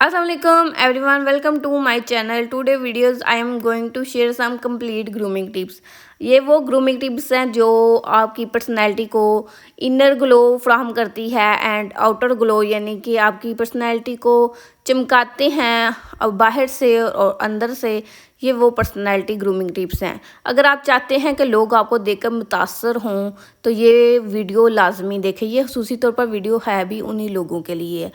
Assalamualaikum everyone, welcome to my channel. Today videos I am going to share some complete grooming tips. ये वो grooming tips हैं जो आपकी personality को inner glow फ्राहम करती है एंड आउटर ग्लो, यानी कि आपकी पर्सनैलिटी को चमकाते हैं और बाहर से और अंदर से। ये वो पर्सनैलिटी ग्रूमिंग टिप्स हैं। अगर आप चाहते हैं कि लोग आपको देखकर मुतासर हों तो ये वीडियो लाजमी देखें। ये खुसूसी तौर पर वीडियो है भी उन्हीं लोगों के लिए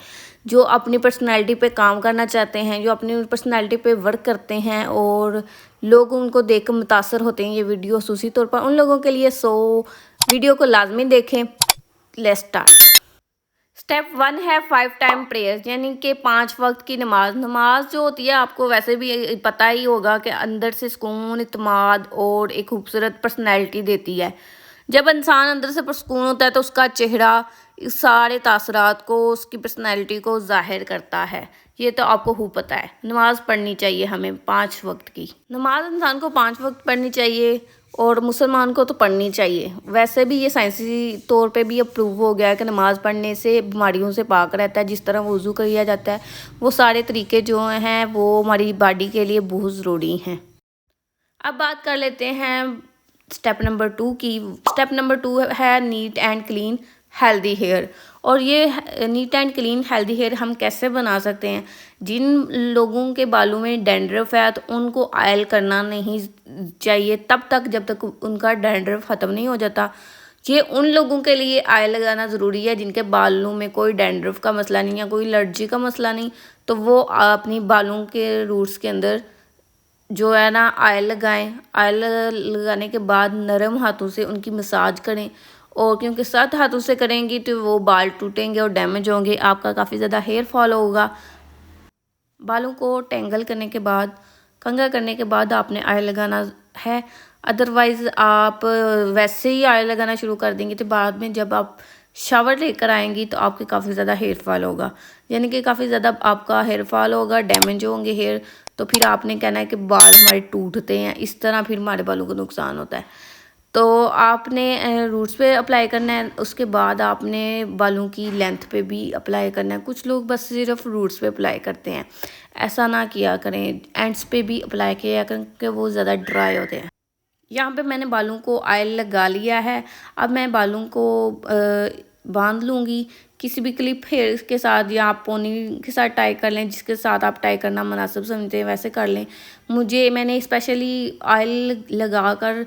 जो अपनी पर्सनैलिटी पे काम करना चाहते हैं, जो अपनी पर्सनैलिटी पे वर्क करते हैं और लोग उनको देखकर मुतासर होते हैं। ये वीडियो खुसूसी तौर पर उन लोगों के लिए, सो वीडियो को लाजमी देखें। Let's start. स्टेप 1 है 5 टाइम प्रेयर्स, यानी कि 5 वक्त की नमाज। नमाज जो होती है आपको वैसे भी पता ही होगा कि अंदर से सुकून, इत्मीनान और एक खूबसूरत पर्सनैलिटी देती है। जब इंसान अंदर से पुरसकून होता है तो उसका चेहरा इस सारे तासरात को, उसकी पर्सनैलिटी को ज़ाहिर करता है। ये तो आपको खूब पता है। नमाज़ पढ़नी चाहिए हमें 5 वक्त की। नमाज इंसान को 5 वक्त पढ़नी चाहिए और मुसलमान को तो पढ़नी चाहिए। वैसे भी ये साइंसी तौर पे भी अप्रूव हो गया है कि नमाज़ पढ़ने से बीमारियों से पाक रहता है। जिस तरह वज़ू किया जाता है, वो सारे तरीके जो हैं वो हमारी बॉडी के लिए बहुत ज़रूरी हैं। अब बात कर लेते हैं स्टेप नंबर 2 की। स्टेप नंबर 2 है neat and clean healthy hair. और ये neat and clean healthy hair हम कैसे बना सकते हैं? जिन लोगों के बालों में डैंड्रफ है तो उनको ऑयल करना नहीं चाहिए तब तक जब तक उनका डैंड्रफ ख़त्म नहीं हो जाता। ये उन लोगों के लिए ऑयल लगाना ज़रूरी है जिनके बालों में कोई डैंड्रफ का मसला नहीं है, कोई एलर्जी का मसला नहीं। तो वो अपनी बालों के रूट्स के अंदर जो है ना ऑयल लगाएं। ऑयल लगाने के बाद नरम हाथों से उनकी मसाज करें, और क्योंकि सख्त हाथों से करेंगी तो वो बाल टूटेंगे और डैमेज होंगे, आपका काफ़ी ज़्यादा हेयर फॉल होगा। बालों को टेंगल करने के बाद, कंघा करने के बाद आपने ऑयल लगाना है। अदरवाइज़ आप वैसे ही ऑयल लगाना शुरू कर देंगे तो बाद में जब आप शावर लेकर आएंगी तो आपके काफ़ी ज़्यादा हेयर फॉल होगा, यानी कि काफ़ी ज़्यादा आपका हेयर फॉल होगा, डैमेज होंगे हेयर। तो फिर आपने कहना है कि बाल हमारे टूटते हैं, इस तरह फिर हमारे बालों को नुकसान होता है। तो आपने रूट्स पे अप्लाई करना है, उसके बाद आपने बालों की लेंथ पे भी अप्लाई करना है। कुछ लोग बस सिर्फ रूट्स पे अप्लाई करते हैं, ऐसा ना किया करें। एंड्स पे भी अप्लाई किया करें क्योंकि वो ज़्यादा ड्राई होते हैं। यहाँ पे मैंने बालों को ऑयल लगा लिया है। अब मैं बालों को बांध लूँगी किसी भी क्लिप हेयर के साथ, या आप पोनी के साथ टाई कर लें, जिसके साथ आप टाई करना मुनासिब समझते हैं वैसे कर लें। मैंने स्पेशली ऑयल लगा कर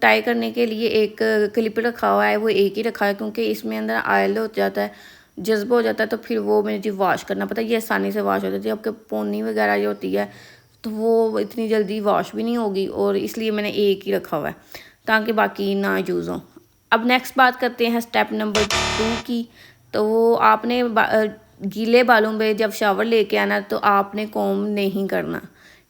टाई करने के लिए एक क्लिप रखा हुआ है, वो एक ही रखा है क्योंकि इसमें अंदर ऑयल हो जाता है, जज्ब हो जाता है, तो फिर वो मुझे वॉश करना पड़ता है। ये आसानी से वॉश हो जाती है। आपके पोनी वगैरह जो होती है तो वो इतनी जल्दी वॉश भी नहीं होगी, और इसलिए मैंने एक ही रखा हुआ है ताकि बाकी ना यूज़ हो। अब नेक्स्ट बात करते हैं स्टेप नंबर 2 की। तो वो आपने गीले बालों पे जब शावर लेके आना तो आपने कॉम्ब नहीं करना,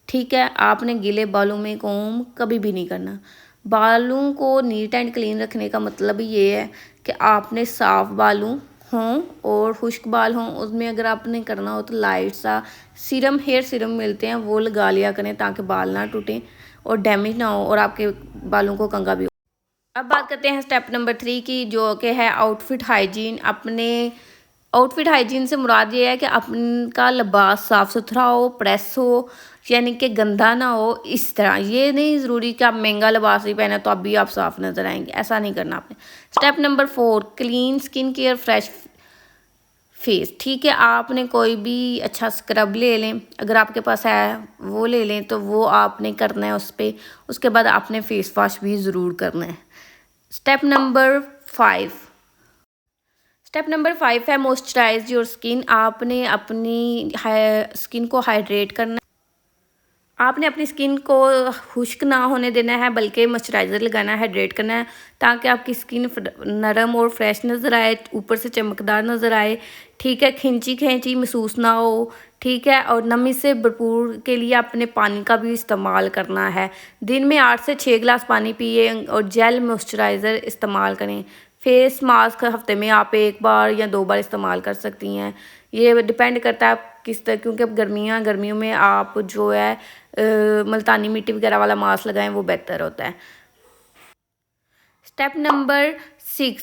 ठीक है? आपने गीले बालों में कॉम्ब कभी भी नहीं करना। बालों को नीट एंड क्लीन रखने का मतलब ये है कि आपने साफ़ बालों हों और खुश्क बाल हों, उसमें अगर आपने करना हो तो लाइट सा हेयर सीरम मिलते हैं, वो लगा लिया करें ताकि बाल ना टूटें और डैमेज ना हो और आपके बालों को कंघा भी हो। अब बात करते हैं स्टेप नंबर 3 की, जो कि है आउटफिट हाइजीन। अपने आउटफिट हाइजीन से मुराद ये है कि आपका लिबास साफ़ सुथरा हो, प्रेस हो, यानी कि गंदा ना हो। इस तरह ये नहीं ज़रूरी कि आप महंगा लिबास ही पहने तो अब भी आप साफ़ नज़र आएंगे, ऐसा नहीं करना आपने। Step number 4 clean skin care fresh face, ठीक है? आपने कोई भी अच्छा स्क्रब ले लें, अगर आपके पास है वो ले लें, तो वो आपने करना है उस पर। उसके बाद आपने फेस वॉश भी ज़रूर करना है। स्टेप नंबर 5 स्टेप नंबर 5 है मॉइस्चराइज योर स्किन। आपने अपनी स्किन को हाइड्रेट करना है। आपने अपनी स्किन को खुश्क ना होने देना है, बल्कि मॉइस्चराइज़र लगाना है, हाइड्रेट करना है, ताकि आपकी स्किन नरम और फ्रेश नज़र आए, ऊपर से चमकदार नज़र आए, ठीक है? खिंची खिंची महसूस ना हो, ठीक है? और नमी से भरपूर के लिए अपने पानी का भी इस्तेमाल करना है। दिन में 8 से 6 गिलास पानी पिए और जेल मॉइस्चराइज़र इस्तेमाल करें। फेस मास्क हफ्ते में आप 1 बार या 2 बार इस्तेमाल कर सकती हैं। ये डिपेंड करता है किस तरह, क्योंकि अब गर्मियों में आप जो है मुल्तानी मिट्टी वगैरह वाला मास्क लगाएं, वो बेहतर होता है। Step number 6